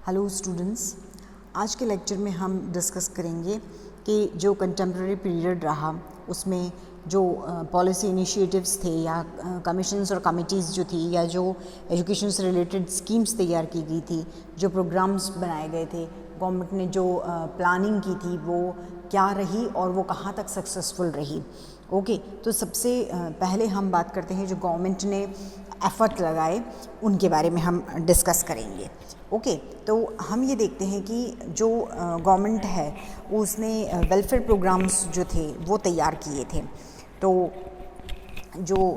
Hello students, आज के lecture में हम डिस्कस करेंगे कि जो कंटेम्प्रेरी पीरियड रहा उसमें जो पॉलिसी इनिशिएटिव्स थे या कमीशंस और कमिटीज़ जो थी या जो एजुकेशन से रिलेटेड स्कीम्स तैयार की गई थी, जो प्रोग्राम्स बनाए गए थे, गवर्नमेंट ने जो प्लानिंग की थी वो क्या रही और वो कहाँ तक सक्सेसफुल रही। ओके, तो सबसे पहले हम बात करते हैं जो गवर्नमेंट ने एफ़र्ट लगाए उनके बारे में हम डिस्कस करेंगे। ओके, तो हम ये देखते हैं कि जो गवर्नमेंट है उसने वेलफेयर प्रोग्राम्स जो थे वो तैयार किए थे। तो जो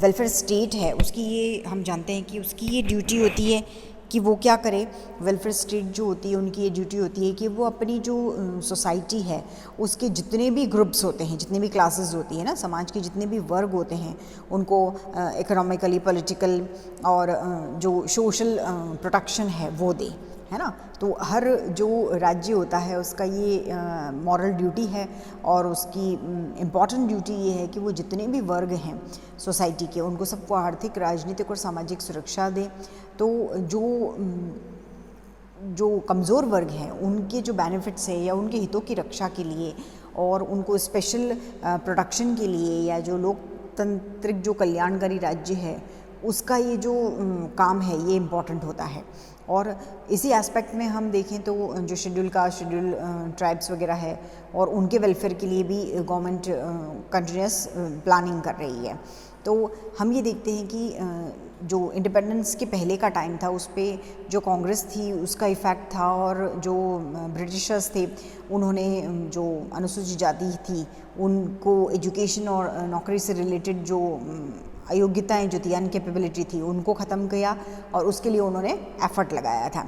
वेलफेयर स्टेट है उसकी ये हम जानते हैं कि उसकी ये ड्यूटी होती है कि वो क्या करे। वेलफेयर स्टेट जो होती है उनकी ये ड्यूटी होती है कि वो अपनी जो सोसाइटी है उसके जितने भी ग्रुप्स होते हैं, जितने भी क्लासेस होती है ना, समाज के जितने भी वर्ग होते हैं उनको इकोनॉमिकली, पॉलिटिकल और जो सोशल प्रोटेक्शन है वो दे, है ना। तो हर जो राज्य होता है उसका ये मॉरल ड्यूटी है और उसकी इम्पॉर्टेंट ड्यूटी ये है कि वो जितने भी वर्ग हैं सोसाइटी के उनको सबको आर्थिक, राजनीतिक और सामाजिक सुरक्षा दे। तो जो कमज़ोर वर्ग हैं उनके जो बेनिफिट्स है या उनके हितों की रक्षा के लिए और उनको स्पेशल प्रोटेक्शन के लिए या जो लोकतांत्रिक जो कल्याणकारी राज्य है उसका ये जो काम है ये इम्पॉर्टेंट होता है। और इसी एस्पेक्ट में हम देखें तो जो शेड्यूल कास्ट, शेड्यूल ट्राइब्स वगैरह है और उनके वेलफेयर के लिए भी गवर्नमेंट कंटिन्यूस प्लानिंग कर रही है। तो हम ये देखते हैं कि जो इंडिपेंडेंस के पहले का टाइम था उस पर जो कांग्रेस थी उसका इफ़ेक्ट था और जो ब्रिटिशर्स थे उन्होंने जो अनुसूचित जाति थी उनको एजुकेशन और नौकरी से रिलेटेड जो अयोग्यताएं जो थी, अनकेपेबिलिटी थी, उनको ख़त्म किया और उसके लिए उन्होंने एफ़र्ट लगाया था।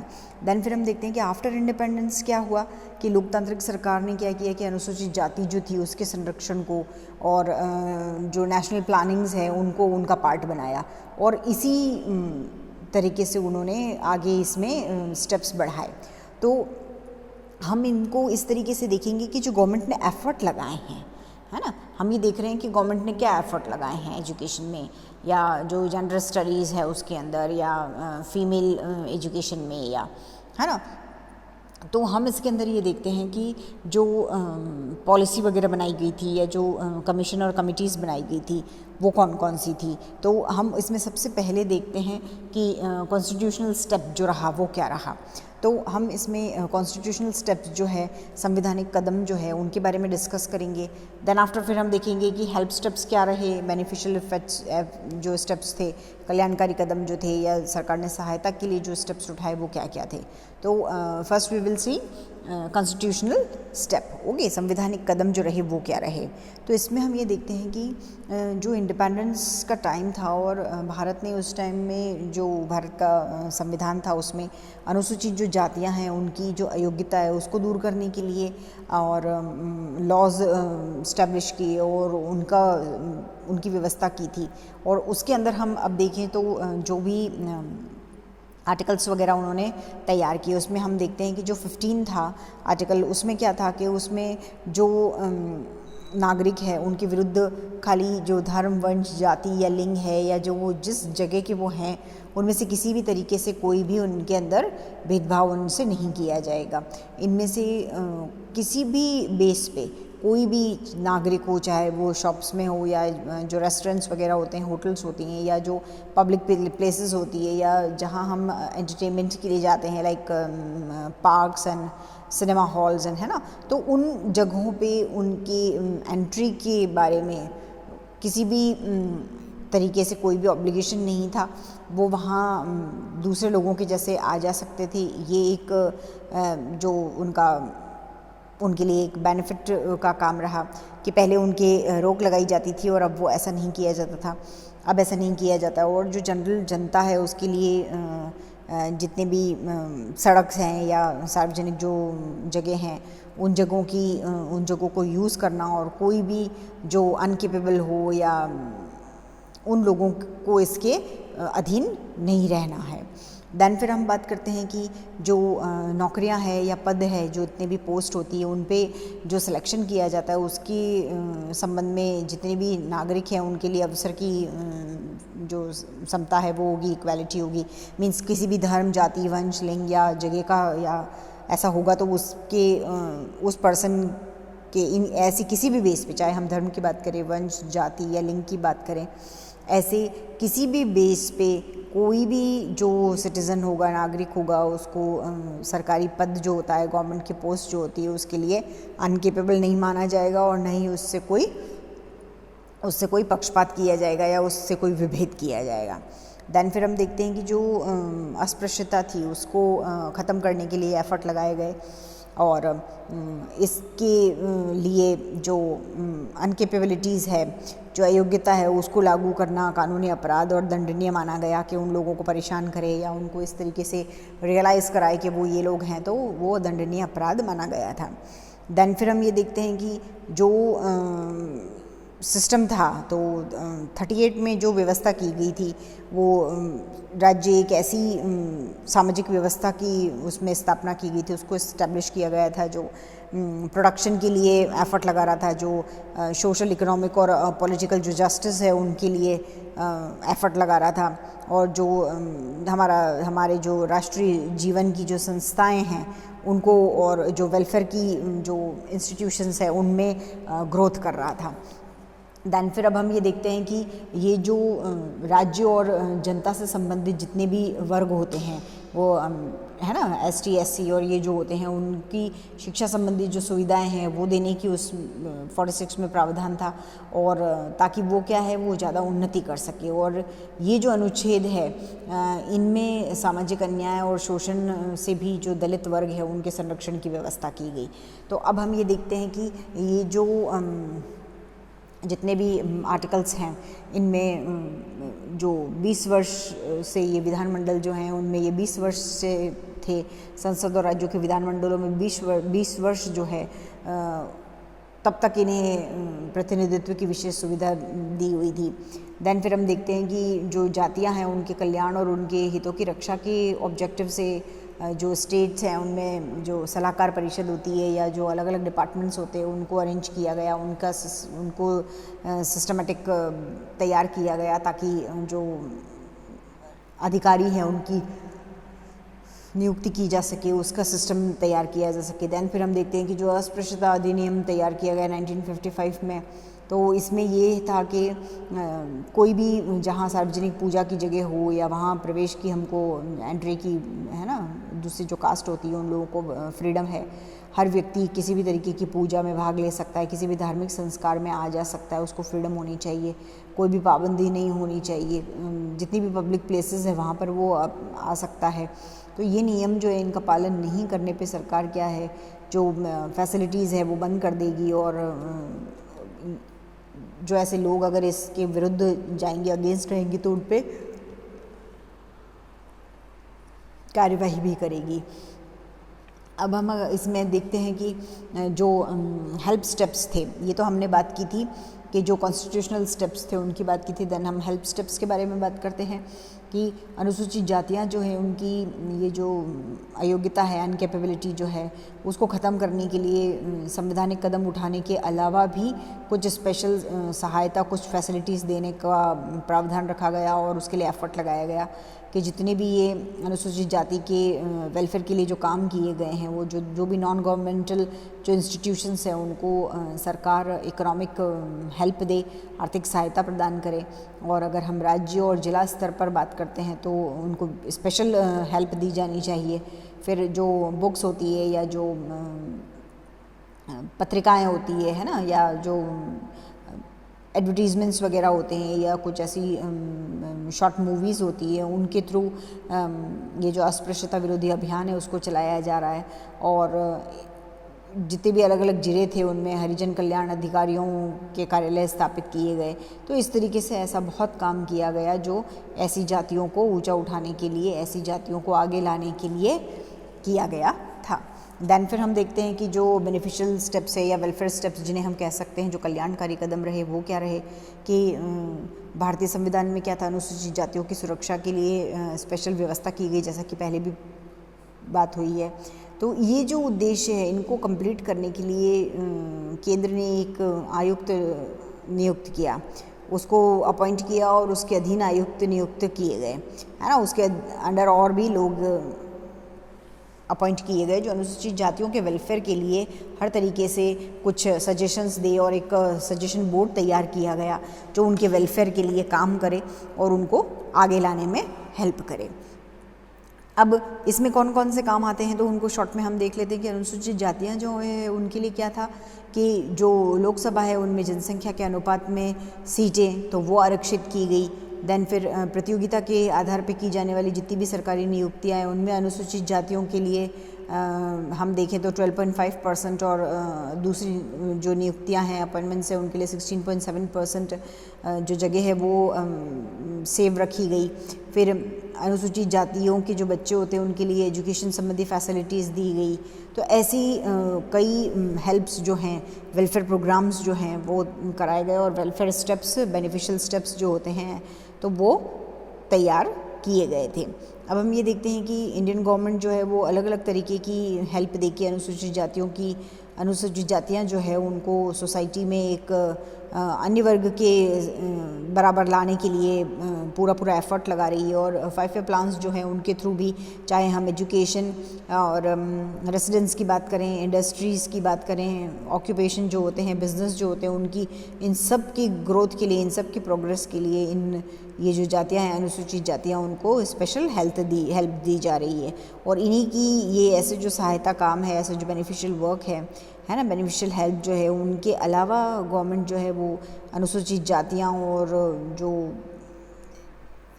देन फिर हम देखते हैं कि आफ्टर इंडिपेंडेंस क्या हुआ कि लोकतांत्रिक सरकार ने क्या किया कि अनुसूचित जाति जो थी उसके संरक्षण को और जो नेशनल प्लानिंग्स है उनको उनका पार्ट बनाया और इसी तरीके से उन्होंने आगे इसमें स्टेप्स बढ़ाए। तो हम इनको इस तरीके से देखेंगे कि जो गवर्नमेंट ने एफ़र्ट लगाए हैं, है ना, हम ये देख रहे हैं कि गवर्नमेंट ने क्या एफ़र्ट लगाए हैं एजुकेशन में या जो जेंडर स्टडीज़ है उसके अंदर या फीमेल एजुकेशन में, या है ना। तो हम इसके अंदर ये देखते हैं कि जो पॉलिसी वगैरह बनाई गई थी या जो कमीशन और कमिटीज़ बनाई गई थी वो कौन कौन सी थी। तो हम इसमें सबसे पहले देखते हैं कि कॉन्स्टिट्यूशनल स्टेप जो रहा वो क्या रहा। तो हम इसमें कॉन्स्टिट्यूशनल स्टेप्स जो है, संवैधानिक कदम जो है उनके बारे में डिस्कस करेंगे। देन आफ्टर फिर हम देखेंगे कि हेल्प स्टेप्स क्या रहे, बेनिफिशियल इफेक्ट्स जो स्टेप्स थे, कल्याणकारी कदम जो थे या सरकार ने सहायता के लिए जो स्टेप्स उठाए वो क्या क्या थे। तो first we will see constitutional step. Okay, संवैधानिक कदम जो रहे वो क्या रहे। तो इसमें हम ये देखते हैं कि जो इंडिपेंडेंस का टाइम था और भारत ने उस टाइम में जो भारत का संविधान था उसमें अनुसूचित जो जातियां हैं उनकी जो अयोग्यता है उसको दूर करने के लिए और लॉज इस्टेब्लिश किए और उनकी व्यवस्था की थी। और उसके अंदर हम अब देखें तो जो भी आर्टिकल्स वगैरह उन्होंने तैयार किए उसमें हम देखते हैं कि जो 15 था आर्टिकल उसमें क्या था कि उसमें जो नागरिक है उनके विरुद्ध खाली जो धर्म, वंश, जाति या लिंग है या जो वो जिस जगह के वो हैं उनमें से किसी भी तरीके से कोई भी उनके अंदर भेदभाव उनसे नहीं किया जाएगा। इनमें से किसी भी बेस पे कोई भी नागरिक हो, चाहे वो शॉप्स में हो या जो रेस्टोरेंट्स वगैरह होते हैं, होटल्स होती हैं या जो पब्लिक प्लेसेस होती है या जहां हम एंटरटेनमेंट के लिए जाते हैं like parks and cinema halls and, है ना। तो उन जगहों पे उनकी एंट्री के बारे में किसी भी तरीके से कोई भी ऑब्लिगेशन नहीं था। वो वहाँ दूसरे लोगों के जैसे आ जा सकते थे। ये एक जो उनके लिए एक बेनिफिट का काम रहा कि पहले उनके रोक लगाई जाती थी और अब वो ऐसा नहीं किया जाता था, अब ऐसा नहीं किया जाता। और जो जनरल जनता है उसके लिए जितने भी सड़क हैं या सार्वजनिक जो जगह हैं उन जगहों को यूज़ करना और कोई भी जो अनकेपेबल हो या उन लोगों को इसके अधीन नहीं रहना है। दैन फिर हम बात करते हैं कि जो नौकरियां हैं या पद है, जो इतने भी पोस्ट होती है उन पे जो सिलेक्शन किया जाता है उसकी संबंध में जितने भी नागरिक हैं उनके लिए अवसर की जो समता है वो होगी, इक्वालिटी होगी। मीन्स किसी भी धर्म, जाति, वंश, लिंग या जगह का या ऐसा होगा तो उसके उस पर्सन के इन ऐसी किसी भी बेस पे, चाहे हम धर्म की बात करें, वंश, जाति या लिंग की बात करें, ऐसे किसी भी बेस पे कोई भी जो सिटीज़न होगा, नागरिक होगा, उसको सरकारी पद जो होता है, गवर्नमेंट की पोस्ट जो होती है, उसके लिए अनकेपेबल नहीं माना जाएगा और न ही उससे कोई पक्षपात किया जाएगा या उससे कोई विभेद किया जाएगा। दैन फिर हम देखते हैं कि जो अस्पृश्यता थी उसको ख़त्म करने के लिए एफर्ट लगाए गए और इसके लिए जो अनकेपेबिलिटीज़ है, जो अयोग्यता है, उसको लागू करना कानूनी अपराध और दंडनीय माना गया कि उन लोगों को परेशान करे या उनको इस तरीके से रियलाइज़ कराए कि वो ये लोग हैं, तो वो दंडनीय अपराध माना गया था। दैन फिर हम ये देखते हैं कि जो सिस्टम था, तो 38 में जो व्यवस्था की गई थी वो राज्य एक ऐसी सामाजिक व्यवस्था की उसमें स्थापना की गई थी, उसको इस्टेब्लिश किया गया था जो प्रोडक्शन के लिए एफर्ट लगा रहा था, जो सोशल, इकोनॉमिक और पॉलिटिकल जो जस्टिस है उनके लिए एफर्ट लगा रहा था, और जो हमारे जो राष्ट्रीय जीवन की जो संस्थाएं हैं उनको और जो वेलफेयर की जो इंस्टीट्यूशंस है उनमें ग्रोथ कर रहा था। दैन फिर अब हम ये देखते हैं कि ये जो राज्य और जनता से संबंधित जितने भी वर्ग होते हैं वो है ना, ST SC और ये जो होते हैं उनकी शिक्षा संबंधी जो सुविधाएं हैं वो देने की उस 46 में प्रावधान था, और ताकि वो क्या है वो ज़्यादा उन्नति कर सके। और ये जो अनुच्छेद है इनमें सामाजिक अन्याय और शोषण से भी जो दलित वर्ग है उनके संरक्षण की व्यवस्था की गई। तो अब हम ये देखते हैं कि ये जो जितने भी आर्टिकल्स हैं इनमें जो 20 वर्ष से ये विधानमंडल जो हैं उनमें ये 20 वर्ष से थे, संसद और राज्यों के विधानमंडलों में 20 वर्ष जो है तब तक इन्हें प्रतिनिधित्व की विशेष सुविधा दी हुई थी। दैन फिर हम देखते हैं कि जो जातियां हैं उनके कल्याण और उनके हितों की रक्षा के ऑब्जेक्टिव से जो स्टेट्स हैं उनमें जो सलाहकार परिषद होती है या जो अलग अलग डिपार्टमेंट्स होते हैं उनको अरेंज किया गया, उनको सिस्टमेटिक तैयार किया गया ताकि जो अधिकारी हैं उनकी नियुक्ति की जा सके, उसका सिस्टम तैयार किया जा सके। दैन फिर हम देखते हैं कि जो अस्पृश्यता अधिनियम तैयार किया गया 1955 में, तो इसमें ये था कि कोई भी जहाँ सार्वजनिक पूजा की जगह हो या वहाँ प्रवेश की हमको एंट्री की है ना, दूसरी जो कास्ट होती है उन लोगों को फ्रीडम है। हर व्यक्ति किसी भी तरीके की पूजा में भाग ले सकता है, किसी भी धार्मिक संस्कार में आ जा सकता है, उसको फ्रीडम होनी चाहिए, कोई भी पाबंदी नहीं होनी चाहिए, जितनी भी पब्लिक प्लेसेस है वहाँ पर वो आ सकता है। तो ये नियम जो है इनका पालन नहीं करने पे सरकार क्या है जो फैसिलिटीज़ है वो बंद कर देगी, और जो ऐसे लोग अगर इसके विरुद्ध जाएंगे, अगेंस्ट रहेंगे, तो उन पे कार्यवाही भी करेगी। अब हम इसमें देखते हैं कि जो हेल्प स्टेप्स थे, ये तो हमने बात की थी कि जो कॉन्स्टिट्यूशनल स्टेप्स थे उनकी बात की थी। देन हम हेल्प स्टेप्स के बारे में बात करते हैं कि अनुसूचित जातियां जो है उनकी ये जो अयोग्यता है, अनकैपेबिलिटी जो है, उसको ख़त्म करने के लिए संवैधानिक कदम उठाने के अलावा भी कुछ स्पेशल सहायता, कुछ फैसिलिटीज़ देने का प्रावधान रखा गया और उसके लिए एफर्ट लगाया गया कि जितने भी ये अनुसूचित जाति के वेलफेयर के लिए जो काम किए गए हैं, वो जो भी नॉन गवर्नमेंटल जो इंस्टीट्यूशंस हैं उनको सरकार इकोनॉमिक हेल्प दे, आर्थिक सहायता प्रदान करे। और अगर हम राज्य और जिला स्तर पर बात करते हैं तो उनको स्पेशल हेल्प दी जानी चाहिए। फिर जो बुक्स होती है या जो पत्रिकाएं होती है ना, या जो एडवर्टीज़मेंट्स वगैरह होते हैं या कुछ ऐसी शॉर्ट मूवीज़ होती है, उनके थ्रू ये जो अस्पृश्यता विरोधी अभियान है उसको चलाया जा रहा है। और जितने भी अलग अलग जिले थे उनमें हरिजन कल्याण अधिकारियों के कार्यालय स्थापित किए गए। तो इस तरीके से ऐसा बहुत काम किया गया जो ऐसी जातियों को ऊंचा उठाने के लिए, ऐसी जातियों को आगे लाने के लिए किया गया था। देन फिर हम देखते हैं कि जो बेनिफिशियल स्टेप्स है या वेलफेयर स्टेप्स जिन्हें हम कह सकते हैं, जो कल्याणकारी कदम रहे वो क्या रहे कि भारतीय संविधान में क्या था, अनुसूचित जातियों की सुरक्षा के लिए स्पेशल व्यवस्था की गई, जैसा कि पहले भी बात हुई है। तो ये जो उद्देश्य है इनको कंप्लीट करने के लिए केंद्र ने एक आयुक्त नियुक्त किया, उसको अपॉइंट किया और उसके अधीन आयुक्त नियुक्त किए गए, है ना। उसके अंडर और भी लोग अपॉइंट किए गए जो अनुसूचित जातियों के वेलफेयर के लिए हर तरीके से कुछ सजेशंस दे, और एक सजेशन बोर्ड तैयार किया गया जो उनके वेलफेयर के लिए काम करे और उनको आगे लाने में हेल्प करे। अब इसमें कौन कौन से काम आते हैं तो उनको शॉर्ट में हम देख लेते हैं कि अनुसूचित जातियां जो है उनके लिए क्या था कि जो लोकसभा है उनमें जनसंख्या के अनुपात में सीटें तो वो आरक्षित की गई। देन फिर प्रतियोगिता के आधार पे की जाने वाली जितनी भी सरकारी नियुक्तियां हैं उनमें अनुसूचित जातियों के लिए हम देखें तो 12.5% और दूसरी जो नियुक्तियां हैं अपॉइंटमेंट्स है उनके लिए 16.7% जो जगह है वो सेव रखी गई। फिर अनुसूचित जातियों के जो बच्चे होते हैं उनके लिए एजुकेशन संबंधी फैसिलिटीज़ दी गई। तो ऐसी कई हेल्प्स जो हैं, वेलफेयर प्रोग्राम्स जो हैं वो कराए गए, और वेलफेयर स्टेप्स, बेनिफिशियल स्टेप्स जो होते हैं तो वो तैयार किए गए थे। अब हम ये देखते हैं कि इंडियन गवर्नमेंट जो है वो अलग अलग तरीके की हेल्प देके अनुसूचित जातियाँ जो है उनको सोसाइटी में एक अन्य वर्ग के बराबर लाने के लिए पूरा एफर्ट लगा रही है। और 5 ईयर प्लान्स जो हैं उनके थ्रू भी, चाहे हम एजुकेशन और रेसिडेंस की बात करें, इंडस्ट्रीज़ की बात करें, ऑक्यूपेशन जो होते हैं, बिजनेस जो होते हैं, उनकी इन सब की ग्रोथ के लिए, इन सब की प्रोग्रेस के लिए ये जो जातियाँ हैं अनुसूचित जातियाँ उनको स्पेशल हेल्प दी जा रही है। और इन्हीं की ये ऐसे जो सहायता काम है, ऐसे जो बेनिफिशियल वर्क है ना, बेनिफिशियल हेल्प जो है, उनके अलावा गवर्नमेंट जो है वो अनुसूचित जातियाँ और जो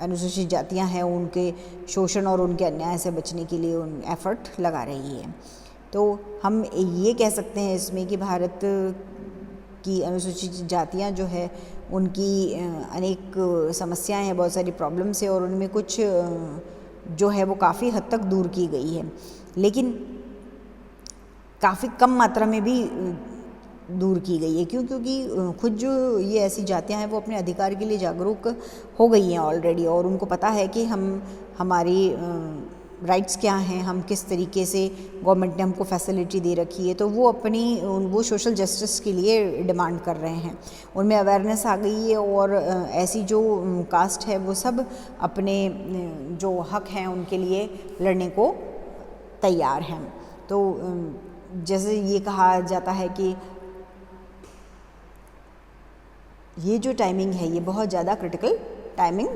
अनुसूचित जातियाँ हैं उनके शोषण और उनके अन्याय से बचने के लिए उन एफर्ट लगा रही है। तो हम ये कह सकते हैं इसमें कि भारत की अनुसूचित जातियाँ जो है उनकी अनेक समस्याएं हैं, बहुत सारी प्रॉब्लम्स है, और उनमें कुछ जो है वो काफ़ी हद तक दूर की गई है, लेकिन काफ़ी कम मात्रा में भी दूर की गई है। क्योंकि खुद जो ये ऐसी जातियां हैं वो अपने अधिकार के लिए जागरूक हो गई हैं ऑलरेडी, और उनको पता है कि हमारी राइट्स क्या हैं, हम किस तरीके से गवर्नमेंट ने हमको फैसिलिटी दे रखी है। तो वो सोशल जस्टिस के लिए डिमांड कर रहे हैं, उनमें अवेयरनेस आ गई है, और ऐसी जो कास्ट है वो सब अपने जो हक हैं उनके लिए लड़ने को तैयार हैं। तो जैसे ये कहा जाता है कि ये जो टाइमिंग है ये बहुत ज़्यादा क्रिटिकल टाइमिंग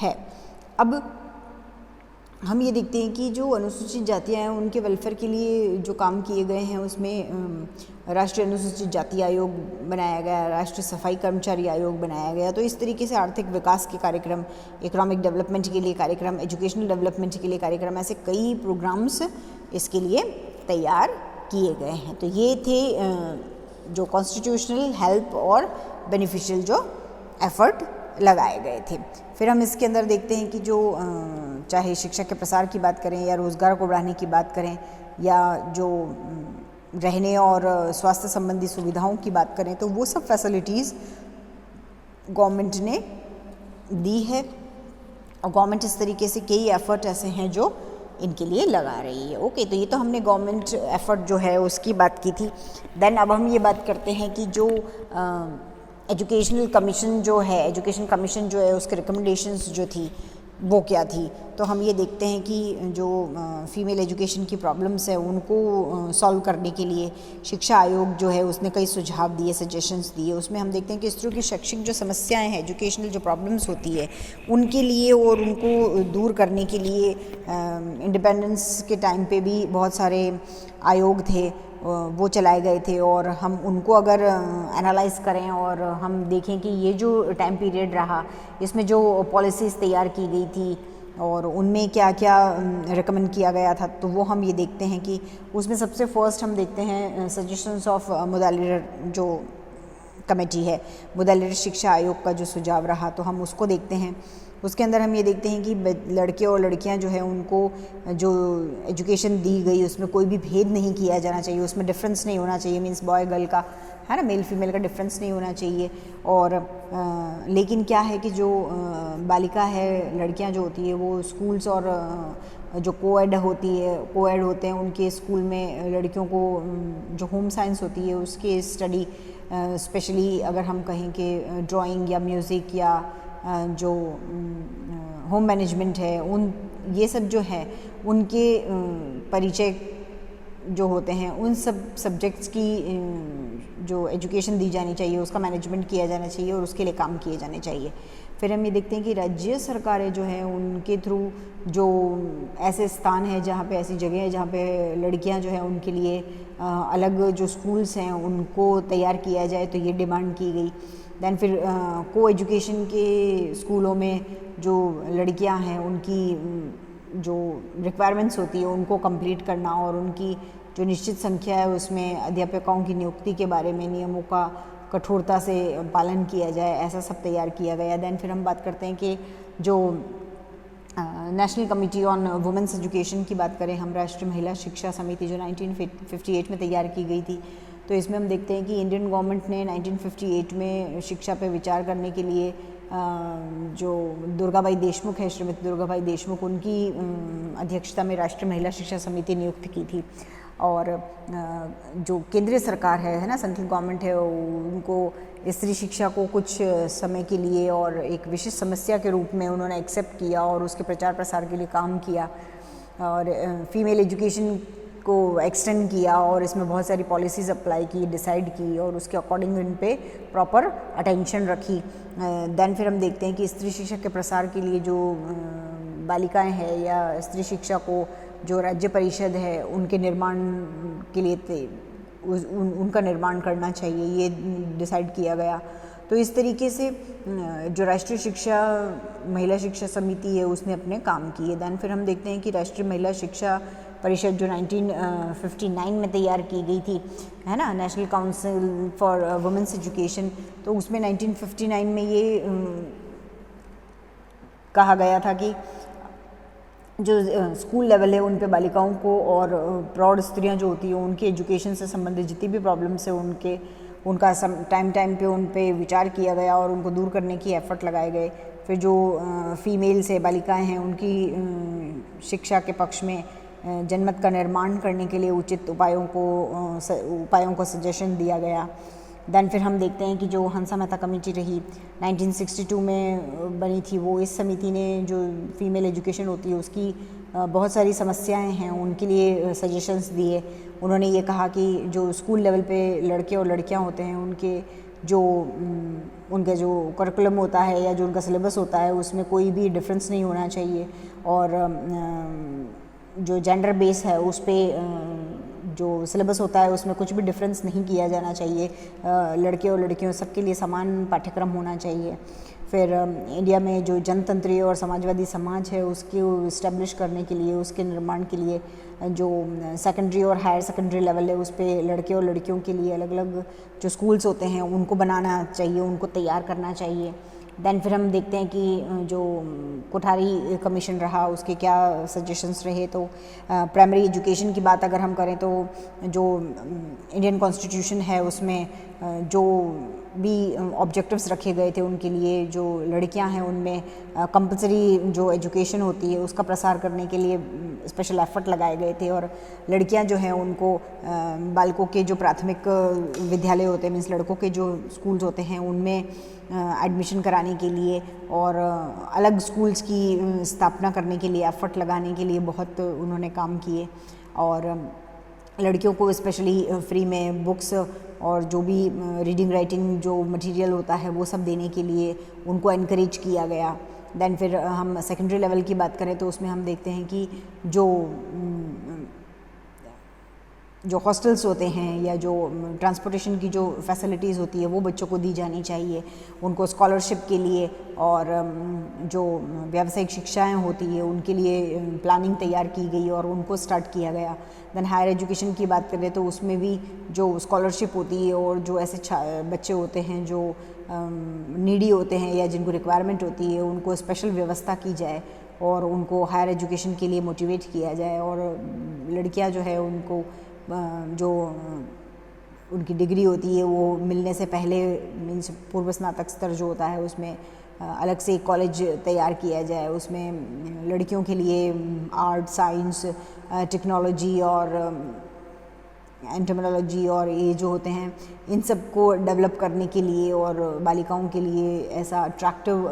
है। अब हम ये देखते हैं कि जो अनुसूचित जातियाँ हैं उनके वेलफेयर के लिए जो काम किए गए हैं उसमें राष्ट्रीय अनुसूचित जाति आयोग बनाया गया, राष्ट्रीय सफाई कर्मचारी आयोग बनाया गया। तो इस तरीके से आर्थिक विकास के कार्यक्रम, इकोनॉमिक डेवलपमेंट के लिए कार्यक्रम, एजुकेशनल डेवलपमेंट के लिए कार्यक्रम, ऐसे कई प्रोग्राम्स इसके लिए तैयार किए गए हैं। तो ये थे जो कॉन्स्टिट्यूशनल हेल्प और बेनिफिशियल जो एफर्ट लगाए गए थे। फिर हम इसके अंदर देखते हैं कि जो चाहे शिक्षा के प्रसार की बात करें या रोज़गार को बढ़ाने की बात करें या जो रहने और स्वास्थ्य संबंधी सुविधाओं की बात करें, तो वो सब फैसिलिटीज़ गवर्नमेंट ने दी है, और गवर्नमेंट इस तरीके से कई एफर्ट ऐसे हैं जो इनके लिए लगा रही है। ओके, तो ये तो हमने गवर्नमेंट एफर्ट जो है उसकी बात की थी। देन अब हम ये बात करते हैं कि जो एजुकेशन कमीशन जो है उसके रिकमेंडेशंस जो थी वो क्या थी। तो हम ये देखते हैं कि जो फीमेल एजुकेशन की प्रॉब्लम्स है उनको सॉल्व करने के लिए शिक्षा आयोग जो है उसने कई सुझाव दिए, सजेशंस दिए। उसमें हम देखते हैं कि स्त्रियों की शैक्षिक जो समस्याएं हैं, एजुकेशनल जो प्रॉब्लम्स होती है उनके लिए और उनको दूर करने के लिए इंडिपेंडेंस के टाइम पे भी बहुत सारे आयोग थे वो चलाए गए थे, और हम उनको अगर एनालाइज करें और हम देखें कि ये जो टाइम पीरियड रहा इसमें जो पॉलिसीज़ तैयार की गई थी और उनमें क्या क्या रिकमेंड किया गया था, तो वो हम ये देखते हैं कि उसमें सबसे फर्स्ट हम देखते हैं सजेशंस ऑफ मोदालिटर जो कमेटी है, मोदालिटर शिक्षा आयोग का जो सुझाव रहा, तो हम उसको देखते हैं। उसके अंदर हम ये देखते हैं कि लड़के और लड़कियां जो है उनको जो एजुकेशन दी गई उसमें कोई भी भेद नहीं किया जाना चाहिए, उसमें डिफरेंस नहीं होना चाहिए, मीन्स बॉय गर्ल का, है ना, मेल फीमेल का डिफरेंस नहीं होना चाहिए। और लेकिन क्या है कि जो बालिका है, लड़कियां जो होती है वो स्कूल्स और जो कोएड होते हैं उनके स्कूल में लड़कियों को जो होम साइंस होती है उसके स्टडी, स्पेशली अगर हम कहें कि ड्राइंग या म्यूज़िक या जो होम मैनेजमेंट है, उन ये सब जो है उनके परिचय जो होते हैं उन सब सब्जेक्ट्स की जो एजुकेशन दी जानी चाहिए, उसका मैनेजमेंट किया जाना चाहिए और उसके लिए काम किए जाने चाहिए। फिर हम ये देखते हैं कि राज्य सरकारें जो हैं उनके थ्रू जो ऐसे स्थान है जहाँ पे ऐसी जगह है जहाँ पे लड़कियाँ जो हैं उनके लिए अलग जो स्कूल्स हैं उनको तैयार किया जाए, तो ये डिमांड की गई। दैन फिर को एजुकेशन के स्कूलों में जो लड़कियां हैं उनकी जो रिक्वायरमेंट्स होती है उनको कंप्लीट करना और उनकी जो निश्चित संख्या है उसमें अध्यापकों की नियुक्ति के बारे में नियमों का कठोरता से पालन किया जाए, ऐसा सब तैयार किया गया। दैन फिर हम बात करते हैं कि जो national committee on women's education की बात करें हम, राष्ट्रीय महिला शिक्षा समिति जो 1958 में तैयार की गई थी, तो इसमें हम देखते हैं कि इंडियन गवर्नमेंट ने 1958 में शिक्षा पे विचार करने के लिए जो दुर्गाबाई देशमुख है, श्रीमती दुर्गाबाई देशमुख, उनकी अध्यक्षता में राष्ट्रीय महिला शिक्षा समिति नियुक्त की थी। और जो केंद्रीय सरकार है ना, सेंट्रल गवर्नमेंट है, उनको स्त्री शिक्षा को कुछ समय के लिए और एक विशिष्ट समस्या के रूप में उन्होंने एक्सेप्ट किया और उसके प्रचार प्रसार के लिए काम किया और फीमेल एजुकेशन को एक्सटेंड किया और इसमें बहुत सारी पॉलिसीज़ अप्लाई की, डिसाइड की और उसके अकॉर्डिंग इन पे प्रॉपर अटेंशन रखी। दैन फिर हम देखते हैं कि स्त्री शिक्षा के प्रसार के लिए जो बालिकाएं हैं या स्त्री शिक्षा को जो राज्य परिषद है उनके निर्माण के लिए उनका निर्माण करना चाहिए, ये डिसाइड किया गया। तो इस तरीके से जो राष्ट्रीय शिक्षा महिला शिक्षा समिति है उसने अपने काम किए। दैन फिर हम देखते हैं कि राष्ट्रीय महिला शिक्षा परिषद जो 1959 में तैयार की गई थी, है ना, national council for women's education, तो उसमें 1959 में ये कहा गया था कि जो स्कूल लेवल है उन पे बालिकाओं को और प्रौढ़ स्त्रियां जो होती हैं उनकी एजुकेशन से संबंधित जितनी भी प्रॉब्लम्स है उनका टाइम पे उन पे विचार किया गया और उनको दूर करने की एफर्ट लगाए गए। फिर जो फीमेल्स है, बालिकाएं हैं, उनकी शिक्षा के पक्ष में जनमत का निर्माण करने के लिए उचित उपायों को सजेशन दिया गया। दैन फिर हम देखते हैं कि जो हंसा मेहता कमेटी रही 1962 में बनी थी, वो इस समिति ने जो फीमेल एजुकेशन होती है उसकी बहुत सारी समस्याएं हैं उनके लिए सजेशंस दिए। उन्होंने ये कहा कि जो स्कूल लेवल पे लड़के और लड़कियां होते हैं उनका जो करिकुलम होता है या जो उनका सिलेबस होता है उसमें कोई भी डिफरेंस नहीं होना चाहिए और जो जेंडर बेस है उस पर जो सिलेबस होता है उसमें कुछ भी डिफरेंस नहीं किया जाना चाहिए, लड़के और लड़कियों सबके लिए समान पाठ्यक्रम होना चाहिए। फिर इंडिया में जो जनतंत्रीय और समाजवादी समाज है उसको इस्टेब्लिश करने के लिए, उसके निर्माण के लिए जो सेकेंडरी और हायर सेकेंडरी लेवल है उस पर लड़के और लड़कियों के लिए अलग अलग जो स्कूल्स होते हैं उनको बनाना चाहिए, उनको तैयार करना चाहिए। दैन फिर हम देखते हैं कि जो कोठारी कमीशन रहा उसके क्या सजेशंस रहे। तो प्राइमरी एजुकेशन की बात अगर हम करें तो जो इंडियन कॉन्स्टिट्यूशन है उसमें जो भी ऑब्जेक्टिव्स रखे गए थे उनके लिए जो लड़कियां हैं उनमें कंपलसरी जो एजुकेशन होती है उसका प्रसार करने के लिए स्पेशल एफर्ट लगाए गए थे और लड़कियां जो हैं उनको बालकों के जो प्राथमिक विद्यालय होते हैं, मीन्स लड़कों के जो स्कूल्स होते हैं उनमें एडमिशन कराने के लिए और अलग स्कूल्स की स्थापना करने के लिए एफर्ट लगाने के लिए बहुत उन्होंने काम किए और लड़कियों को स्पेशली फ्री में बुक्स और जो भी रीडिंग राइटिंग जो मटेरियल होता है वो सब देने के लिए उनको एनकरेज किया गया। दैन फिर हम सेकेंडरी लेवल की बात करें तो उसमें हम देखते हैं कि जो हॉस्टल्स होते हैं या जो ट्रांसपोर्टेशन की जो फैसिलिटीज़ होती है वो बच्चों को दी जानी चाहिए, उनको स्कॉलरशिप के लिए और जो व्यावसायिक शिक्षाएं होती है उनके लिए प्लानिंग तैयार की गई और उनको स्टार्ट किया गया। दैन हायर एजुकेशन की बात करें तो उसमें भी जो स्कॉलरशिप होती है और जो ऐसे बच्चे होते हैं जो नीडी होते हैं या जिनको रिक्वायरमेंट होती है उनको स्पेशल व्यवस्था की जाए और उनको हायर एजुकेशन के लिए मोटिवेट किया जाए, और लड़कियां जो है उनको जो उनकी डिग्री होती है वो मिलने से पहले मीन्स पूर्व स्नातक स्तर जो होता है उसमें अलग से एक कॉलेज तैयार किया जाए, उसमें लड़कियों के लिए आर्ट, साइंस, टेक्नोलॉजी और एंटोमोलॉजी और ये जो होते हैं इन सब को डेवलप करने के लिए और बालिकाओं के लिए ऐसा अट्रैक्टिव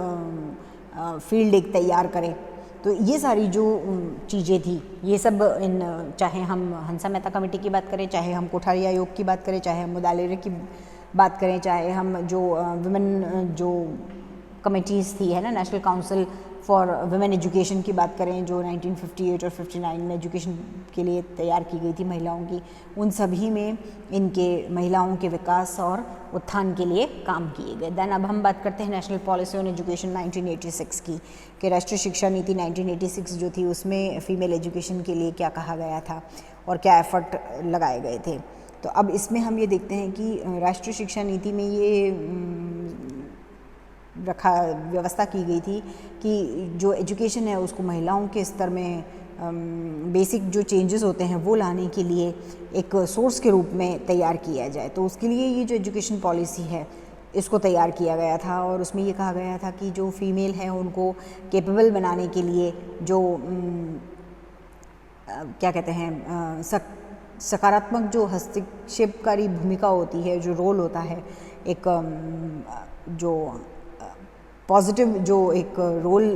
फील्ड एक तैयार करें। तो ये सारी जो चीज़ें थी ये सब इन, चाहे हम हंसा मेहता कमेटी की बात करें, चाहे हम कोठारी आयोग की बात करें, चाहे हम मुदालिरे की बात करें, चाहे हम जो विमेन जो कमेटीज़ थी है ना, national council for women education की बात करें जो 1958 और 59 में एजुकेशन के लिए तैयार की गई थी महिलाओं की, उन सभी में इनके महिलाओं के विकास और उत्थान के लिए काम किए गए। देन अब हम बात करते हैं नेशनल पॉलिसी ऑन एजुकेशन 1986 की, कि राष्ट्रीय शिक्षा नीति 1986 जो थी उसमें फ़ीमेल एजुकेशन के लिए क्या कहा गया था और क्या एफर्ट लगाए गए थे। तो अब इसमें हम ये देखते हैं कि राष्ट्रीय शिक्षा नीति में ये व्यवस्था की गई थी कि जो एजुकेशन है उसको महिलाओं के स्तर में बेसिक जो चेंजेस होते हैं वो लाने के लिए एक सोर्स के रूप में तैयार किया जाए। तो उसके लिए ये जो एजुकेशन पॉलिसी है इसको तैयार किया गया था, और उसमें ये कहा गया था कि जो फीमेल हैं उनको कैपेबल बनाने के लिए जो क्या कहते हैं सकारात्मक जो हस्तक्षेपकारी भूमिका होती है, जो रोल होता है, एक जो पॉजिटिव जो एक रोल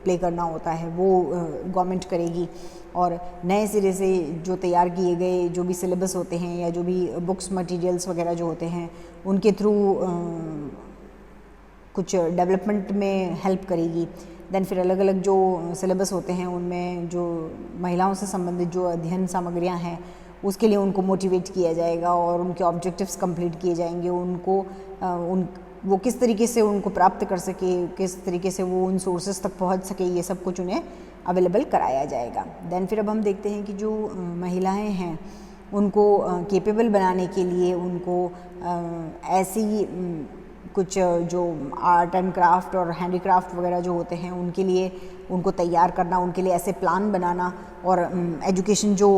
प्ले करना होता है वो गवर्नमेंट करेगी, और नए सिरे से जो तैयार किए गए जो भी सिलेबस होते हैं या जो भी बुक्स मटेरियल्स वगैरह जो होते हैं उनके थ्रू कुछ डेवलपमेंट में हेल्प करेगी। देन फिर अलग अलग जो सिलेबस होते हैं उनमें जो महिलाओं से संबंधित जो अध्ययन सामग्रियां हैं उसके लिए उनको मोटिवेट किया जाएगा और उनके ऑब्जेक्टिव्स कंप्लीट किए जाएंगे, उनको वो किस तरीके से उनको प्राप्त कर सके, किस तरीके से वो उन सोर्सेज तक पहुंच सके, ये सब कुछ उन्हें अवेलेबल कराया जाएगा। देन फिर अब हम देखते हैं कि जो महिलाएं हैं उनको कैपेबल बनाने के लिए उनको ऐसी कुछ जो आर्ट एंड क्राफ्ट और हैंडीक्राफ्ट वगैरह जो होते हैं उनके लिए उनको तैयार करना, उनके लिए ऐसे प्लान बनाना और एजुकेशन जो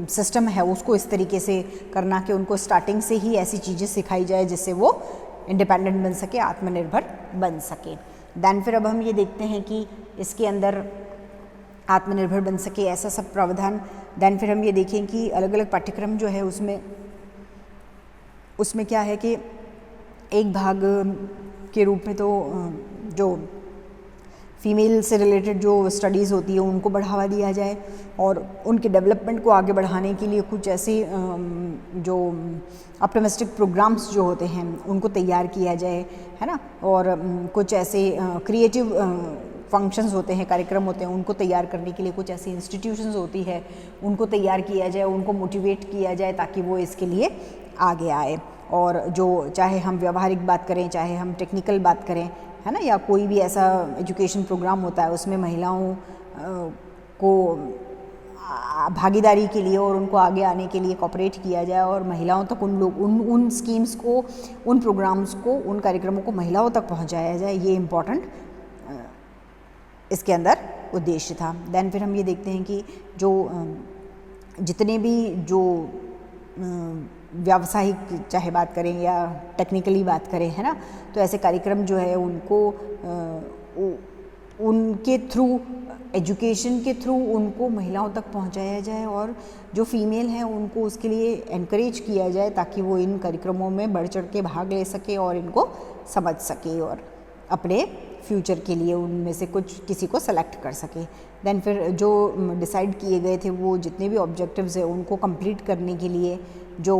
सिस्टम है उसको इस तरीके से करना कि उनको स्टार्टिंग से ही ऐसी चीज़ें सिखाई जाए जिससे वो इंडिपेंडेंट बन सके, आत्मनिर्भर बन सके। देन फिर अब हम ये देखते हैं कि इसके अंदर आत्मनिर्भर बन सके ऐसा सब प्रावधान। देन फिर हम ये देखें कि अलग अलग पाठ्यक्रम जो है उसमें क्या है कि एक भाग के रूप में तो जो फीमेल से रिलेटेड जो स्टडीज़ होती है उनको बढ़ावा दिया जाए और उनके डेवलपमेंट को आगे बढ़ाने के लिए कुछ ऐसे जो ऑप्टिमिस्टिक प्रोग्राम्स जो होते हैं उनको तैयार किया जाए, है ना, और कुछ ऐसे क्रिएटिव फंक्शंस होते हैं, कार्यक्रम होते हैं, उनको तैयार करने के लिए कुछ ऐसी इंस्टीट्यूशंस होती है उनको तैयार किया जाए, उनको मोटिवेट किया जाए ताकि वो इसके लिए आगे आए। और जो चाहे हम व्यवहारिक बात करें, चाहे हम टेक्निकल बात करें, है ना, या कोई भी ऐसा एजुकेशन प्रोग्राम होता है उसमें महिलाओं को भागीदारी के लिए और उनको आगे आने के लिए कोऑपरेट किया जाए और महिलाओं तक उन स्कीम्स को, उन प्रोग्राम्स को, उन कार्यक्रमों को महिलाओं तक पहुंचाया जाए, ये इम्पोर्टेंट इसके अंदर उद्देश्य था। देन फिर हम ये देखते हैं कि जो जितने भी जो व्यावसायिक चाहे बात करें या टेक्निकली बात करें, है ना, तो ऐसे कार्यक्रम जो है उनको उनके थ्रू, एजुकेशन के थ्रू उनको महिलाओं तक पहुंचाया जाए और जो फीमेल हैं उनको उसके लिए एनकरेज किया जाए ताकि वो इन कार्यक्रमों में बढ़ चढ़ के भाग ले सके और इनको समझ सके और अपने फ्यूचर के लिए उनमें से कुछ किसी को सेलेक्ट कर सके। देन फिर जो डिसाइड किए गए थे वो जितने भी ऑब्जेक्टिव्स हैं उनको कंप्लीट करने के लिए जो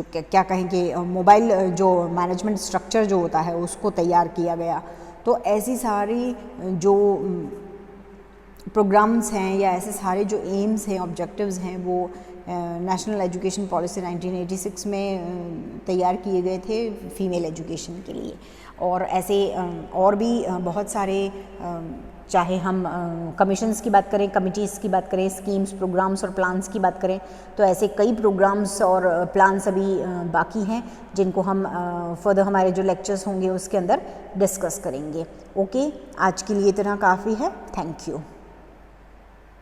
क्या कहें कि मोबाइल जो मैनेजमेंट स्ट्रक्चर जो होता है उसको तैयार किया गया। तो ऐसी सारी जो प्रोग्राम्स हैं या ऐसे सारे जो एम्स हैं, ऑब्जेक्टिव्स हैं, वो नेशनल एजुकेशन पॉलिसी 1986 में तैयार किए गए थे फीमेल एजुकेशन के लिए। और ऐसे और भी बहुत सारे चाहे हम कमीशंस की बात करें, कमिटीज़ की बात करें, स्कीम्स, प्रोग्राम्स और प्लान्स की बात करें, तो ऐसे कई प्रोग्राम्स और प्लान्स अभी बाकी हैं जिनको हम फर्दर हमारे जो लेक्चर्स होंगे उसके अंदर डिस्कस करेंगे। ओके, आज के लिए इतना काफ़ी है। Thank you.